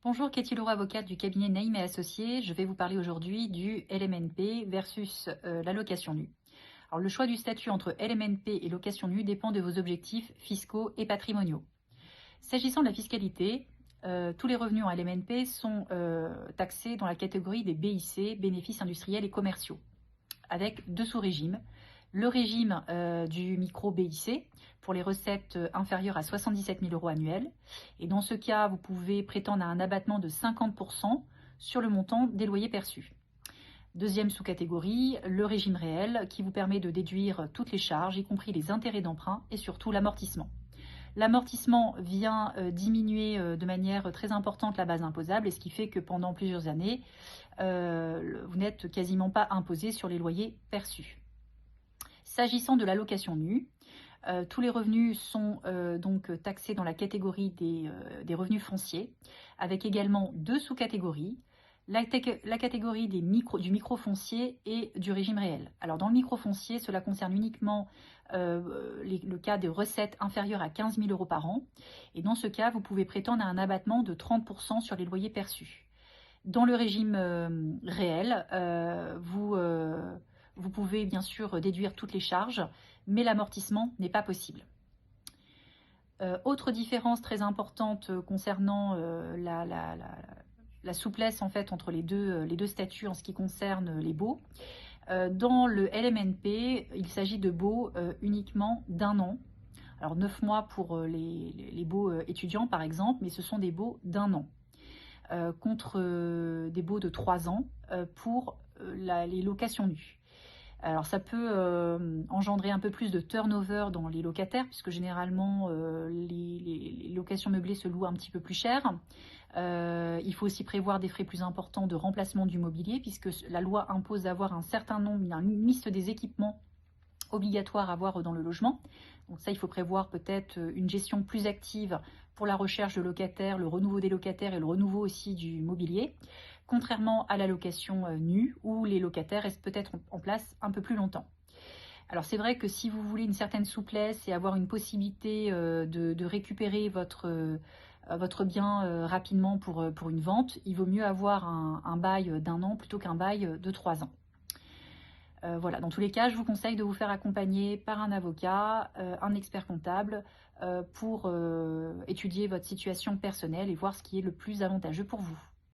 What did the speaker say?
Bonjour, Cathy Leroux, avocate du cabinet Naïm et Associés. Je vais vous parler aujourd'hui du LMNP versus la location nue. Alors, le choix du statut entre LMNP et location nue dépend de vos objectifs fiscaux et patrimoniaux. S'agissant de la fiscalité, tous les revenus en LMNP sont taxés dans la catégorie des BIC, bénéfices industriels et commerciaux, avec deux sous-régimes. Le régime du micro BIC pour les recettes inférieures à 77 000 € annuels. Et dans ce cas, vous pouvez prétendre à un abattement de 50% sur le montant des loyers perçus. Deuxième sous-catégorie, le régime réel qui vous permet de déduire toutes les charges, y compris les intérêts d'emprunt et surtout l'amortissement. L'amortissement vient diminuer de manière très importante la base imposable, et ce qui fait que pendant plusieurs années, vous n'êtes quasiment pas imposé sur les loyers perçus. S'agissant de la location nue, tous les revenus sont donc taxés dans la catégorie des revenus fonciers, avec également deux sous-catégories, la catégorie du micro-foncier et du régime réel. Alors dans le micro-foncier, cela concerne uniquement le cas des recettes inférieures à 15 000 € par an, et dans ce cas, vous pouvez prétendre à un abattement de 30% sur les loyers perçus. Dans le régime réel, vous pouvez bien sûr déduire toutes les charges, mais l'amortissement n'est pas possible. Autre différence très importante concernant la souplesse en fait entre les deux statuts en ce qui concerne les baux. Dans le LMNP, il s'agit de baux uniquement d'un an. Alors 9 mois pour les baux étudiants par exemple, mais ce sont des baux d'un an. Contre des baux de 3 ans pour les locations nues. Alors ça peut engendrer un peu plus de turnover dans les locataires, puisque généralement les locations meublées se louent un petit peu plus cher. Il faut aussi prévoir des frais plus importants de remplacement du mobilier, puisque la loi impose d'avoir un certain nombre, une liste des équipements obligatoires à avoir dans le logement. Donc ça, il faut prévoir peut-être une gestion plus active pour la recherche de locataires, le renouveau des locataires et le renouveau aussi du mobilier, contrairement à la location nue où les locataires restent peut-être en place un peu plus longtemps. Alors c'est vrai que si vous voulez une certaine souplesse et avoir une possibilité de récupérer votre bien rapidement pour une vente, il vaut mieux avoir un bail d'1 an plutôt qu'un bail de 3 ans. Voilà, dans tous les cas, je vous conseille de vous faire accompagner par un avocat, un expert comptable, pour étudier votre situation personnelle et voir ce qui est le plus avantageux pour vous.